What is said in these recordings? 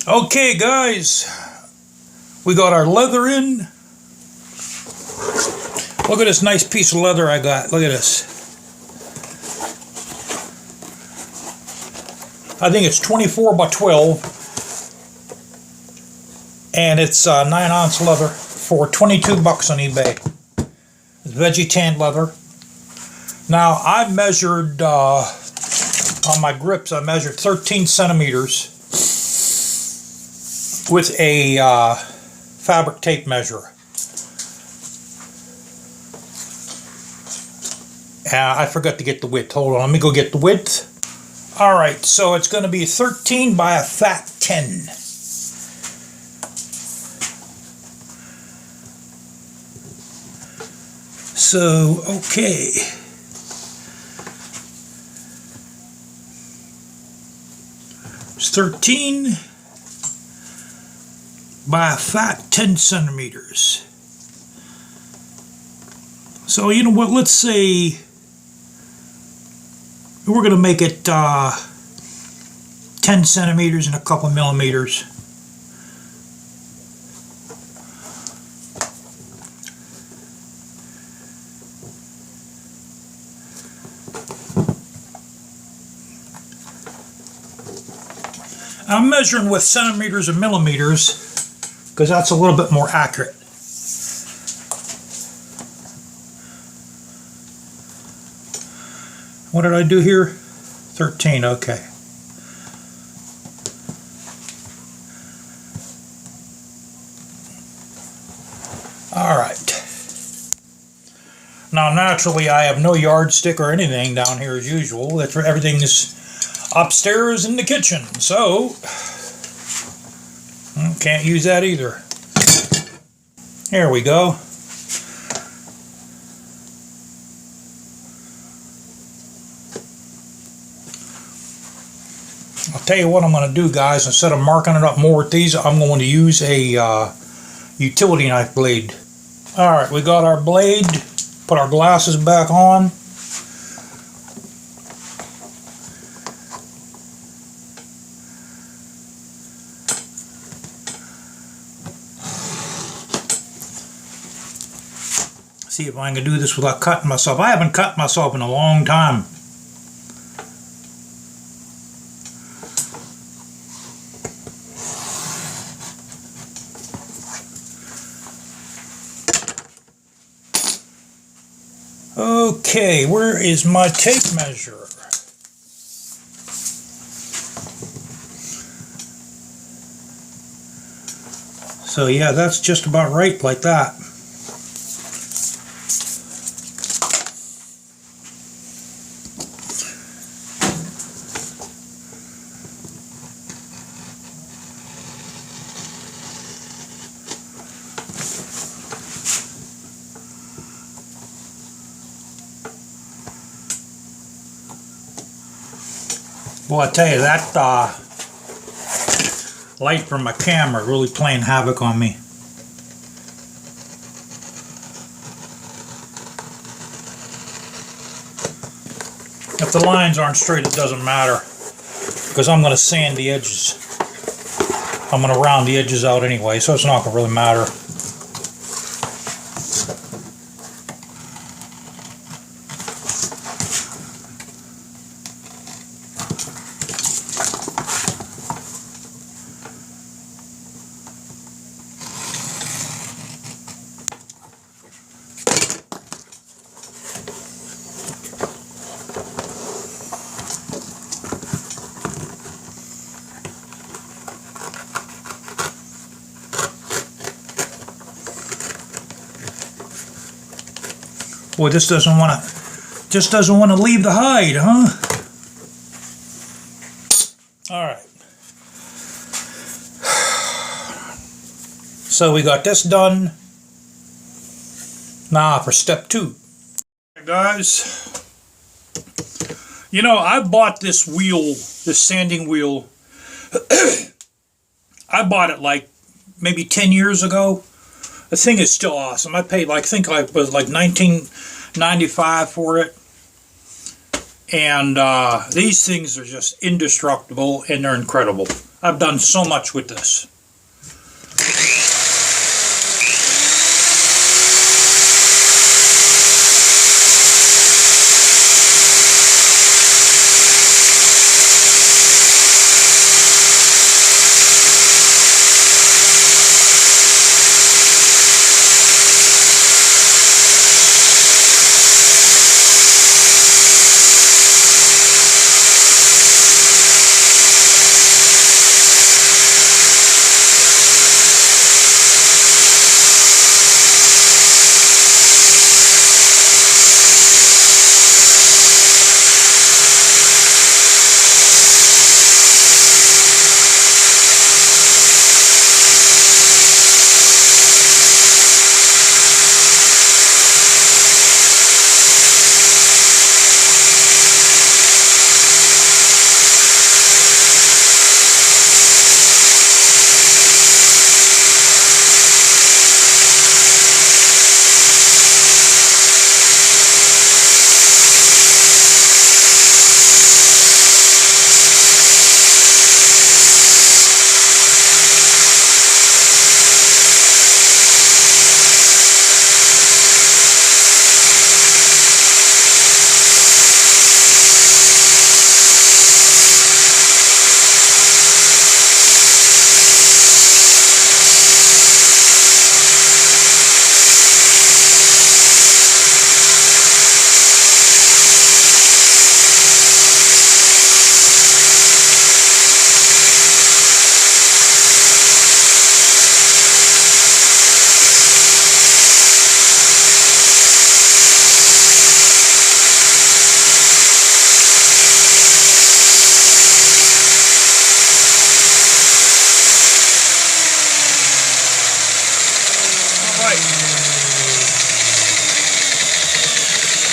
Okay guys, we got our leather in. Look at this nice piece of leather I got. Look at this. I think it's 24 by 12 and it's 9-ounce leather for 22 bucks on eBay. It's veggie tanned leather. Now I measured on my grips, I measured 13 centimeters with a fabric tape measure. I forgot to get the width. Hold on, let me go get the width. Alright, so it's going to be 13 by a fat 10. So, okay. It's 13 by a fat 10 centimeters. So, you know what, let's say we're going to make it 10 centimeters and a couple millimeters. I'm measuring with centimeters and millimeters because that's a little bit more accurate. What did I do here? 13, okay. Alright. Now naturally I have no yardstick or anything down here as usual. That's where everything is upstairs in the kitchen, so can't use that either. Here we go. I'll tell you what I'm going to do, guys. Instead of marking it up more with these, I'm going to use a utility knife blade. Alright, we got our blade. Put our glasses back on. See if I can do this without cutting myself. I haven't cut myself in a long time. Okay, where is my tape measure? So yeah, that's just about right, like that. Well, I tell you, that light from my camera really playing havoc on me. If the lines aren't straight, it doesn't matter, because I'm going to sand the edges. I'm going to round the edges out anyway, so it's not going to really matter. Boy, this doesn't want to leave the hide, huh? All right. So we got this done. Now for step 2. Hey guys, you know, I bought this wheel, this sanding wheel. I bought it like maybe 10 years ago. The thing is still awesome. I paid like, I think it was like $19.95 for it. And these things are just indestructible and they're incredible. I've done so much with this.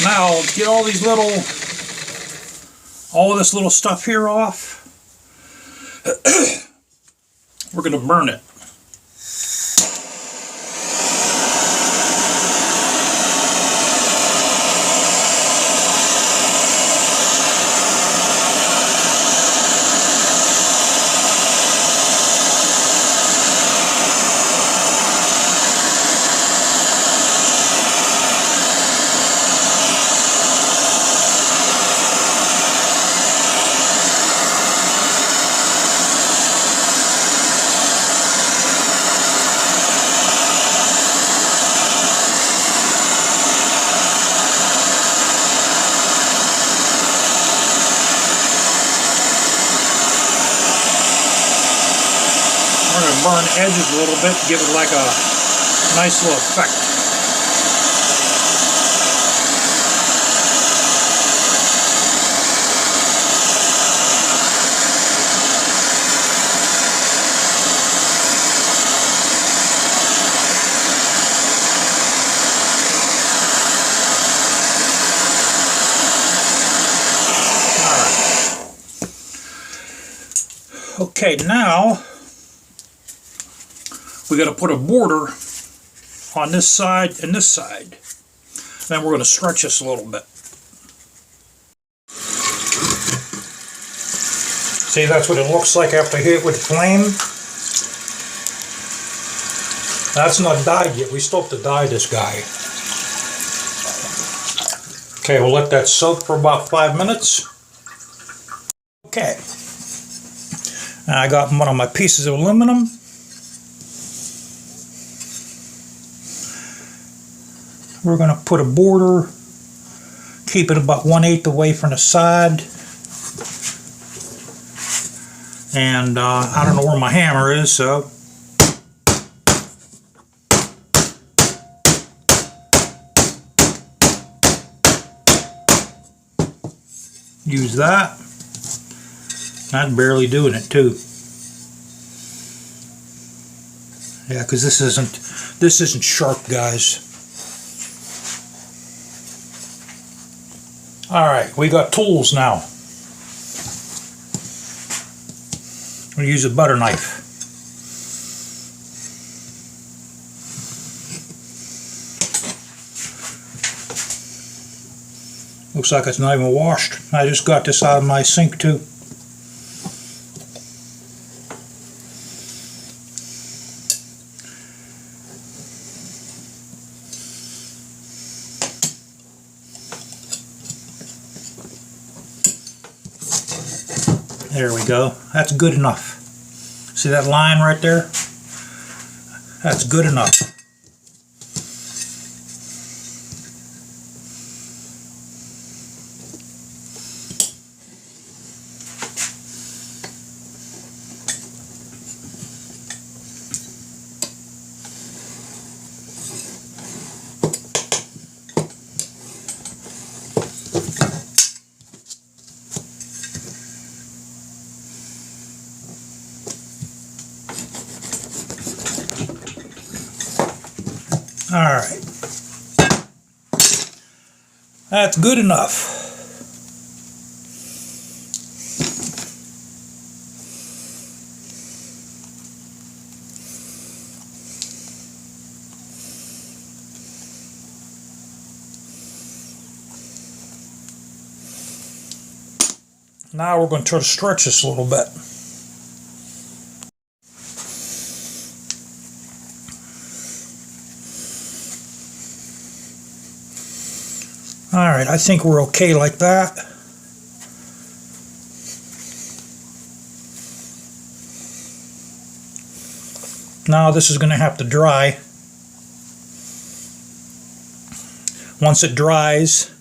Now get all these little, all of this little stuff here off. We're going to burn it. Burn edges a little bit to give it like a nice little effect. All right. Okay, now we got to put a border on this side and this side. Then we're going to stretch this a little bit. See, that's what it looks like after I hit it with the flame. That's not dyed yet. We still have to dye this guy. Okay, we'll let that soak for about 5 minutes. Okay. Now I got one of my pieces of aluminum. We're going to put a border, keep it about 1/8 away from the side. And I don't know where my hammer is, so use that. I'm barely doing it too. Yeah, because this isn't sharp, guys. Alright, we got tools now. We'll use a butter knife. Looks like it's not even washed. I just got this out of my sink too. There we go. That's good enough. See that line right there? That's good enough. Alright, that's good enough. Now we're going to try to stretch this a little bit. Alright, I think we're okay like that. Now this is going to have to dry. Once it dries,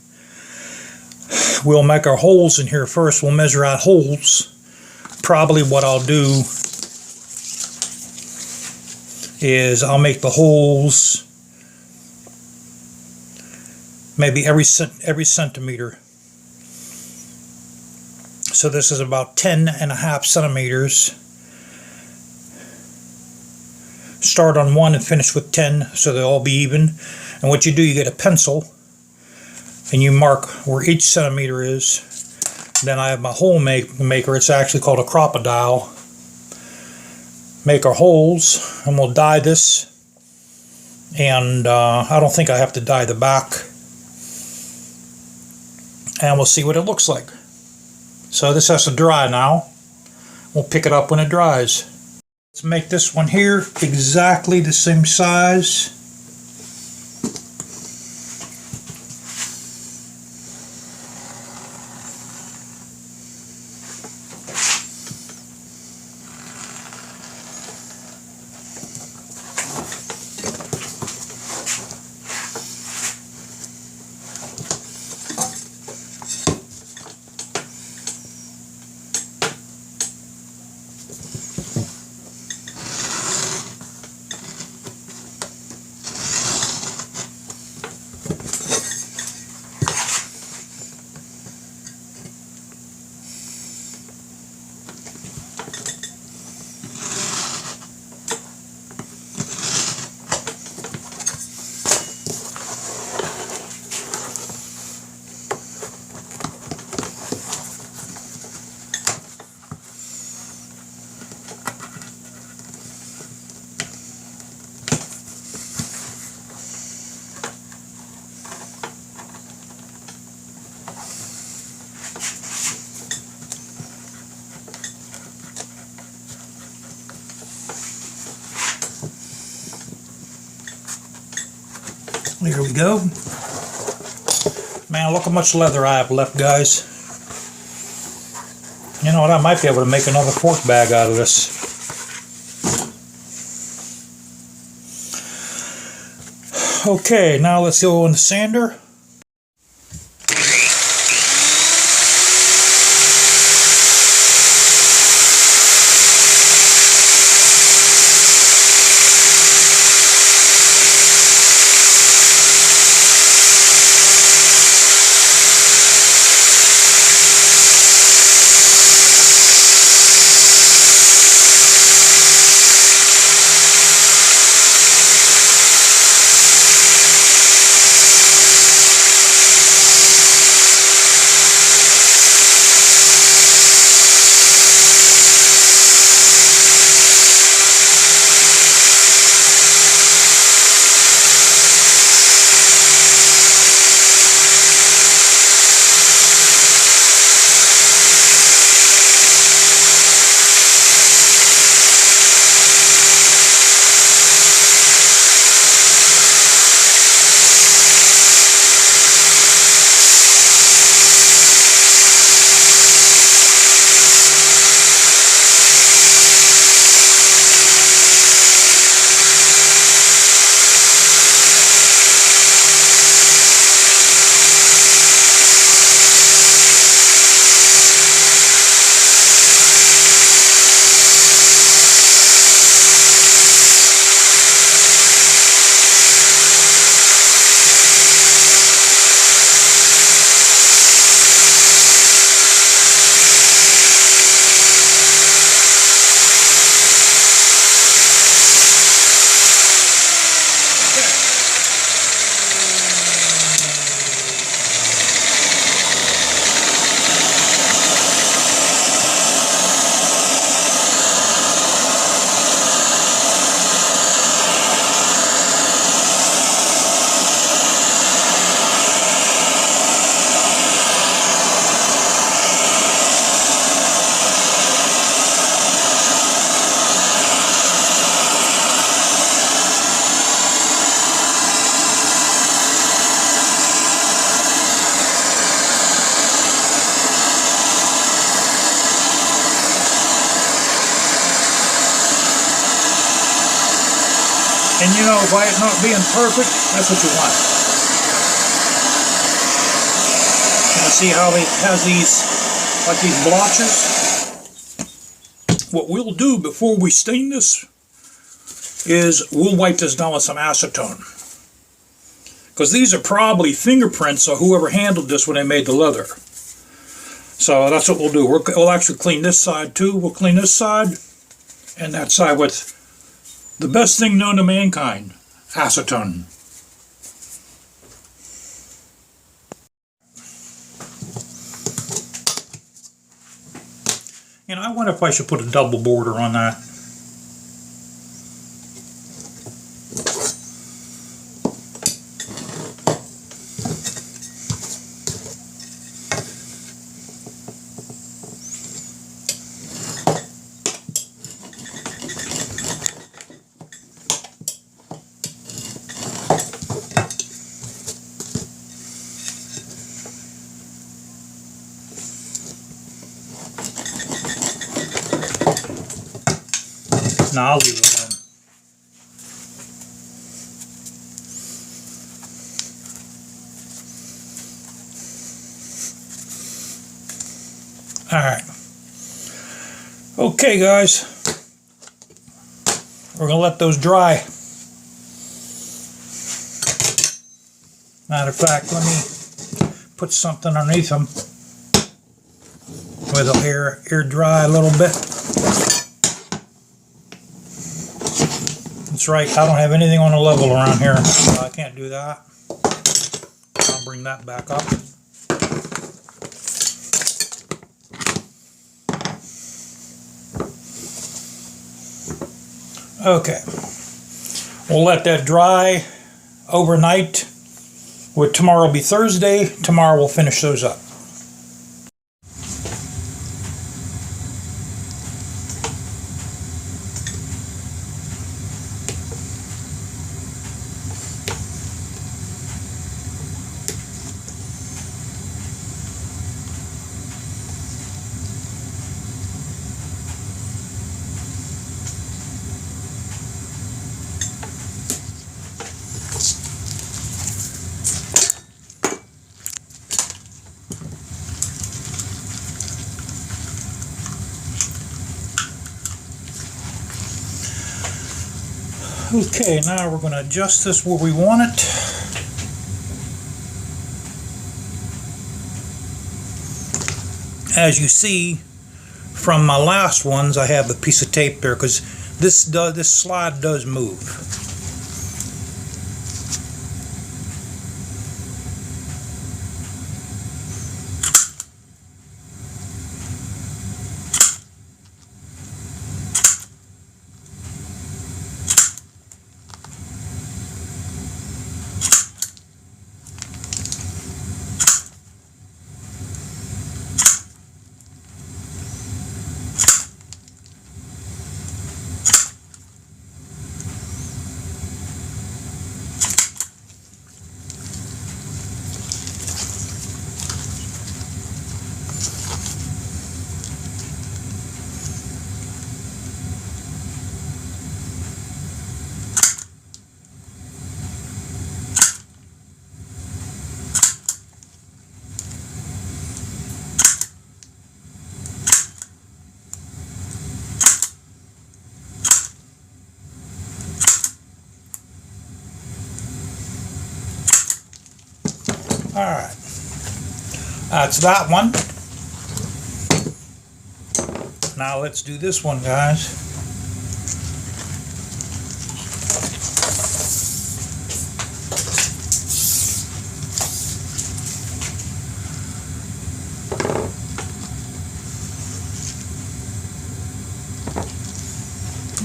we'll make our holes in here first. We'll measure out holes. Probably what I'll do is I'll make the holes maybe every centimeter. So this is about 10.5 centimeters. Start on 1 and finish with 10 so they'll all be even. And what you do, you get a pencil and you mark where each centimeter is. Then I have my hole maker. It's actually called a crocodile. Make our holes and we'll dye this. And I don't think I have to dye the back. And we'll see what it looks like. So this has to dry now. We'll pick it up when it dries. Let's make this one here exactly the same size. Here we go. Man, look how much leather I have left, guys. You know what, I might be able to make another fork bag out of this. Okay, now let's go in the sander. And you know, by it not being perfect, that's what you want. You see how it has these, like these blotches? What we'll do before we stain this is we'll wipe this down with some acetone. Because these are probably fingerprints of whoever handled this when they made the leather. So that's what we'll do. We'll actually clean this side too. We'll clean this side and that side with the best thing known to mankind, acetone. You know, I wonder if I should put a double border on that. No, I'll leave it alone. Alright. Okay, guys. We're going to let those dry. Matter of fact, let me put something underneath them where they'll air dry a little bit. That's right, I don't have anything on a level around here, so I can't do that. I'll bring that back up. Okay, we'll let that dry overnight. With tomorrow will be Thursday. Tomorrow we'll finish those up. Okay, now we're going to adjust this where we want it. As you see from my last ones, I have a piece of tape there because this slide does move. Alright, that's that one. Now let's do this one, guys.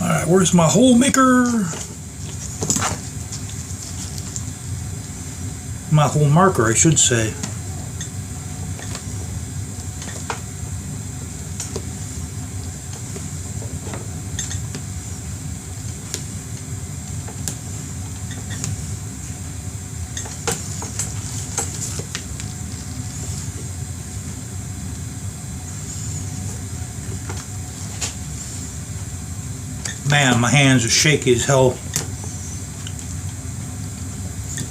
Alright, where's my hole maker? My hole marker, I should say. Man, my hands are shaky as hell.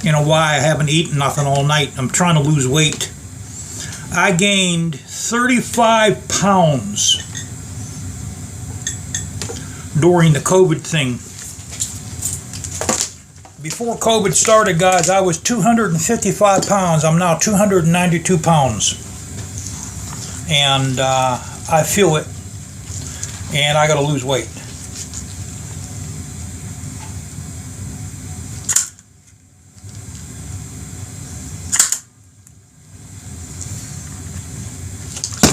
you know why I haven't eaten nothing all night. I'm trying to lose weight. I gained 35 pounds during the COVID thing. Before COVID started, guys, I was 255 pounds. I'm now 292 pounds. And I feel it. And I gotta lose weight.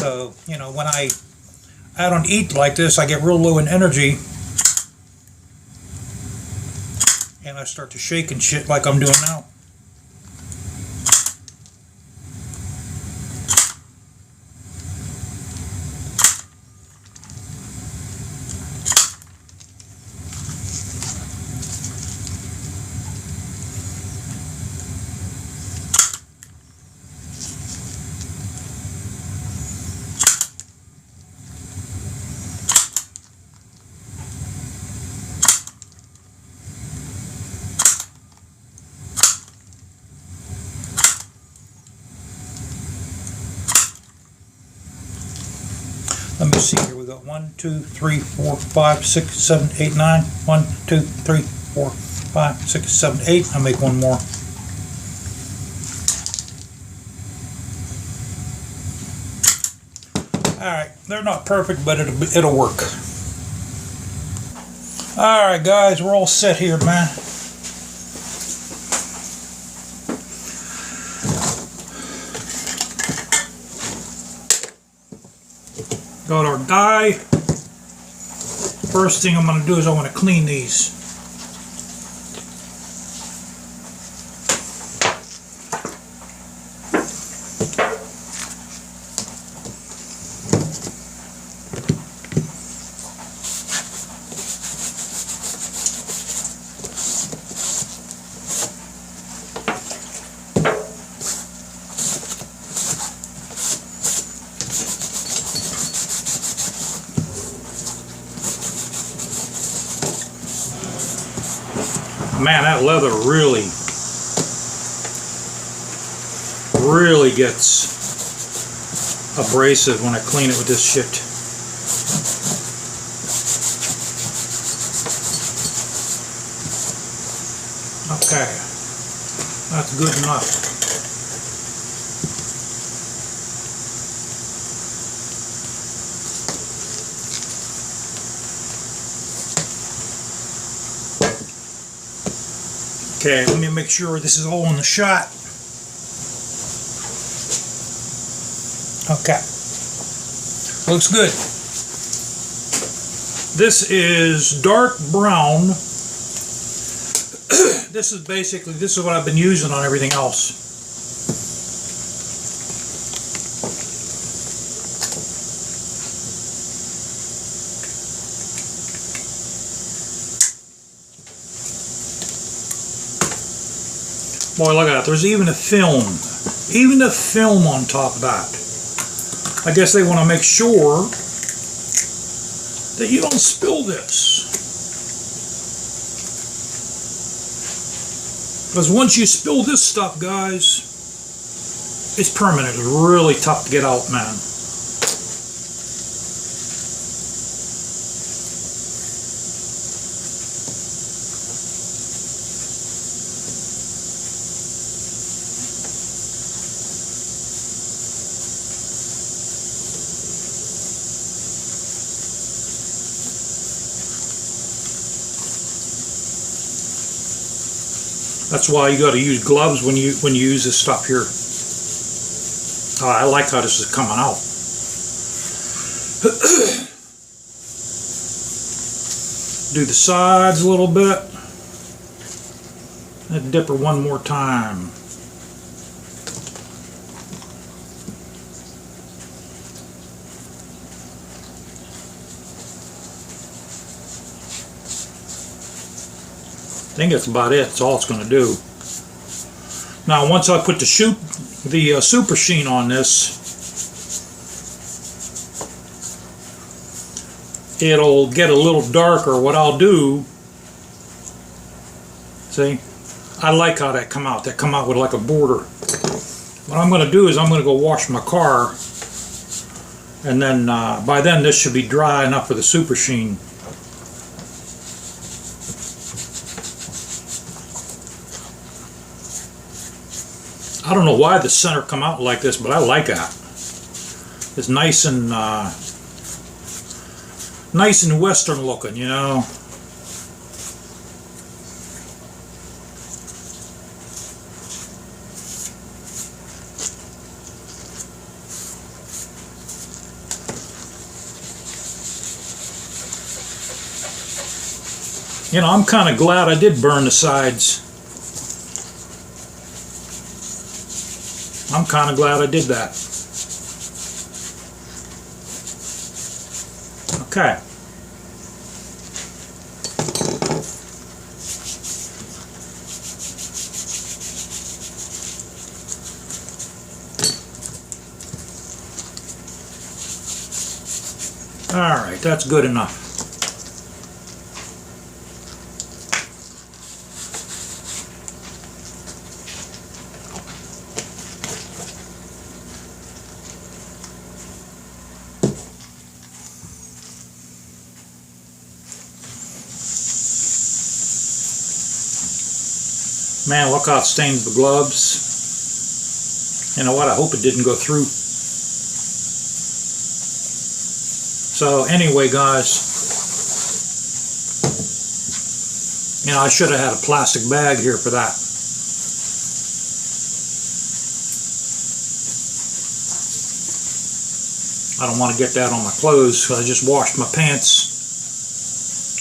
So, you know, when I don't eat like this, I get real low in energy. And I start to shake and shit like I'm doing now. Let me see here. We got 1, 2, 3, 4, 5, 6, 7, 8, 9. 1, 2, 3, 4, 5, 6, 7, 8. I'll make one more. Alright, they're not perfect, but it'll work. Alright guys, we're all set here, man. Got our dye. First thing I'm going to do is I want to clean these. Man, that leather really gets abrasive when I clean it with this shit. Okay, that's good enough. Okay, let me make sure this is all in the shot. Okay, looks good. This is dark brown. This is what I've been using on everything else. Boy, look at that. There's even a film. Even a film on top of that. I guess they want to make sure that you don't spill this. Because once you spill this stuff, guys, it's permanent. It's really tough to get out, man. That's why you got to use gloves when you use this stuff here. Oh, I like how this is coming out. Do the sides a little bit. And dip her one more time. I think that's about it. That's all it's going to do. Now, once I put the super sheen on this, it'll get a little darker. What I'll do, see, I like how that come out. That come out with like a border. What I'm going to do is I'm going to go wash my car, and then by then this should be dry enough for the super sheen. I don't know why the center come out like this, but I like that. It's nice and Western looking, you know. You know, I'm kind of glad I did burn the sides. I'm kind of glad I did that. Okay. All right, that's good enough. Man, look how it stains the gloves. You know what? I hope it didn't go through. So anyway, guys, you know, I should have had a plastic bag here for that. I don't want to get that on my clothes, so I just washed my pants.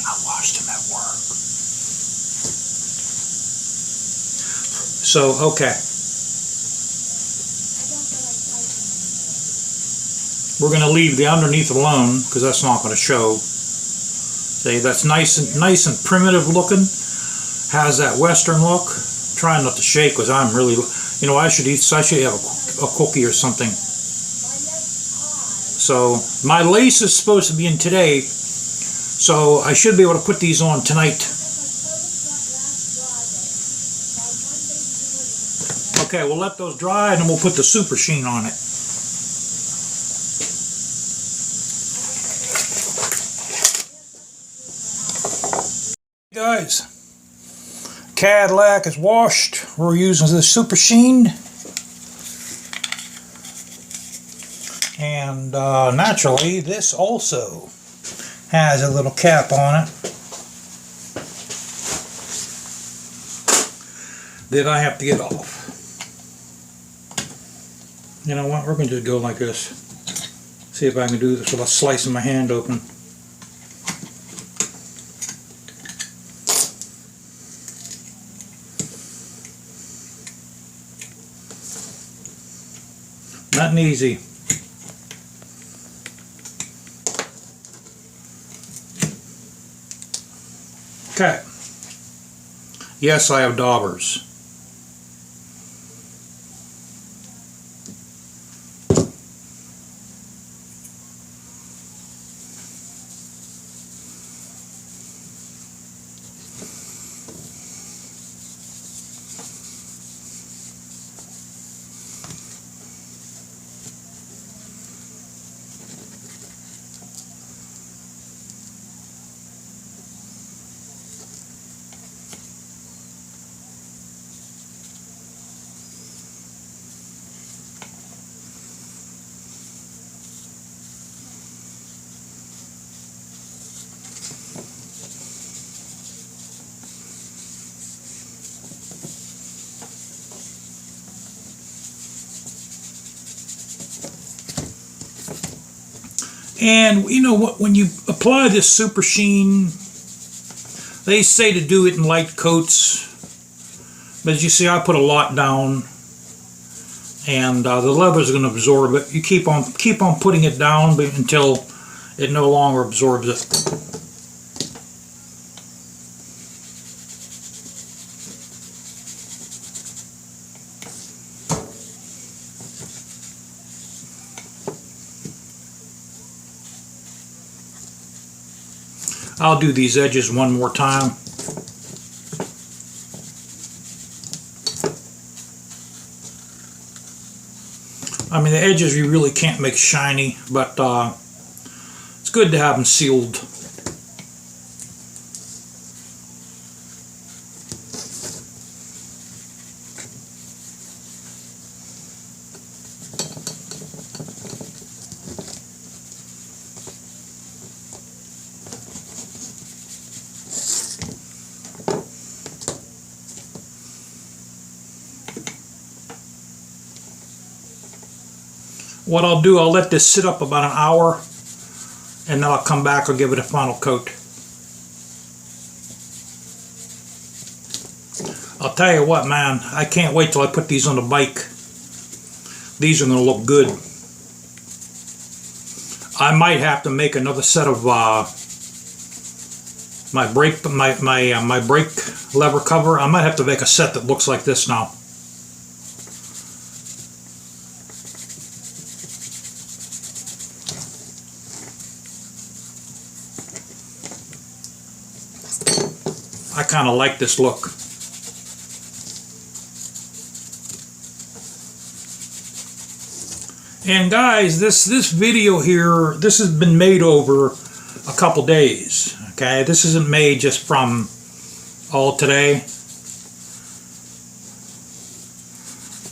I washed them at work. So, okay. We're going to leave the underneath alone because that's not going to show. See, that's nice and primitive looking. Has that Western look. Trying not to shake because I'm really, you know, I should have a cookie or something. So my lace is supposed to be in today, so I should be able to put these on tonight. Okay, we'll let those dry and then we'll put the super sheen on it. Guys, Cadillac is washed. We're using the super sheen. And naturally, this also has a little cap on it that I have to get off. You know what? We're going to just go like this. See if I can do this without slicing my hand open. Nothing easy. Okay. Yes, I have daubers. And you know what, when you apply this super sheen, they say to do it in light coats, but as you see, I put a lot down, and the leather is going to absorb it. You keep on putting it down until it no longer absorbs it. I'll do these edges one more time. I mean, the edges you really can't make shiny, but it's good to have them sealed. What I'll do, I'll let this sit up about an hour, and then I'll come back and give it a final coat. I'll tell you what, man, I can't wait till I put these on the bike. These are going to look good. I might have to make another set of my brake lever cover. I might have to make a set that looks like this now. I kind of like this look. And guys, this video here, this has been made over a couple days. Okay, this isn't made just from all today,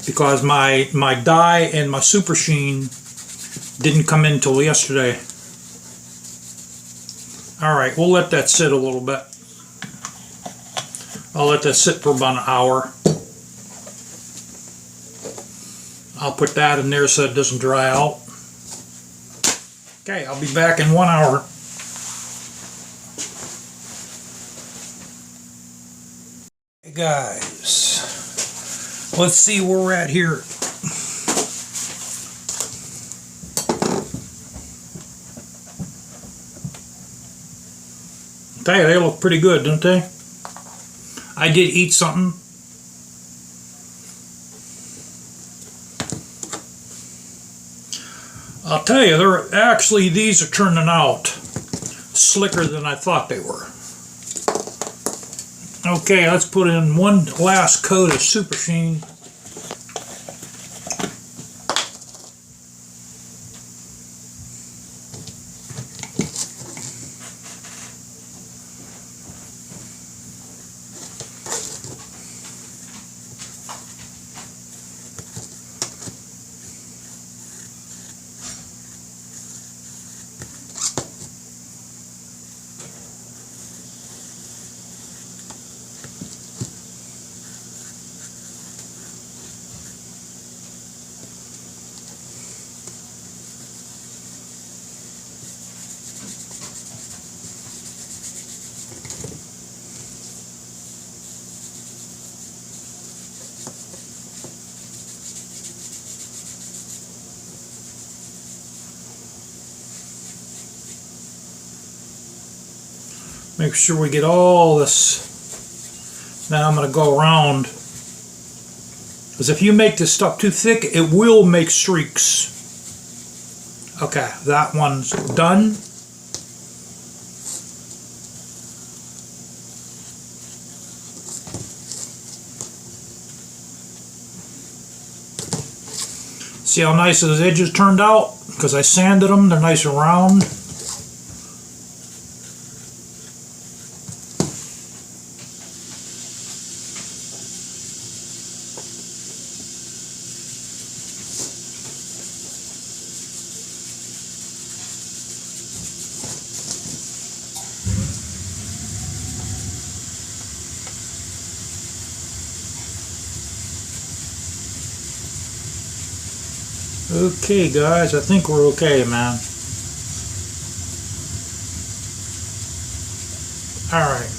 because my die and my super sheen didn't come in till yesterday. All right, we'll let that sit a little bit. I'll let that sit for about an hour. I'll put that in there so it doesn't dry out. Okay, I'll be back in 1 hour. Hey guys, let's see where we're at here. Tell you, they look pretty good, don't they? I did eat something. I'll tell you, these are turning out slicker than I thought they were. Okay, let's put in one last coat of super sheen. Make sure we get all this. Now I'm going to go around, because if you make this stuff too thick, it will make streaks. Okay, that one's done. See how nice those edges turned out? Because I sanded them, they're nice and round. Okay guys, I think we're okay, man. Alright.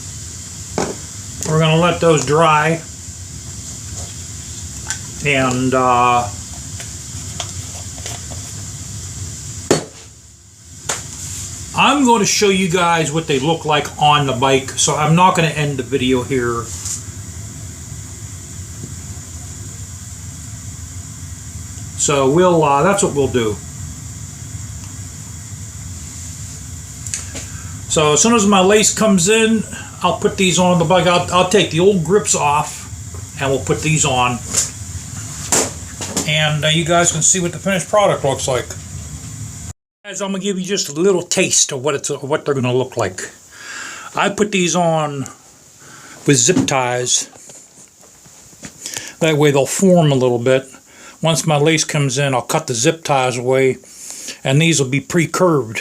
We're going to let those dry. And I'm going to show you guys what they look like on the bike. So I'm not going to end the video here. So we'll that's what we'll do. So as soon as my lace comes in, I'll put these on the bike. I'll take the old grips off and we'll put these on. and you guys can see what the finished product looks like. Guys, I'm gonna give you just a little taste of what they're gonna look like. I put these on with zip ties. That way they'll form a little bit. Once my lace comes in, I'll cut the zip ties away, and these will be pre-curved.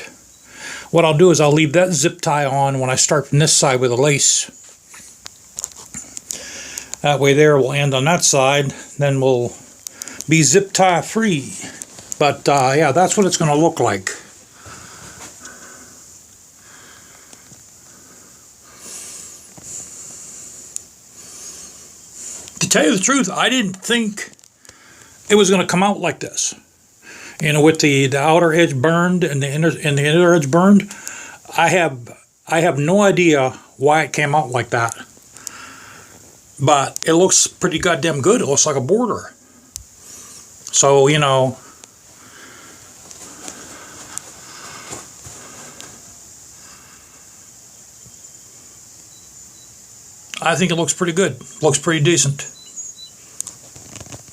What I'll do is I'll leave that zip tie on when I start from this side with the lace. That way there will end on that side, then we'll be zip tie free. But yeah, that's what it's going to look like. To tell you the truth, I didn't think it was going to come out like this. You know, with the outer edge burned and the inner edge burned. I have no idea why it came out like that. But it looks pretty goddamn good. It looks like a border. So, you know, I think it looks pretty good. Looks pretty decent.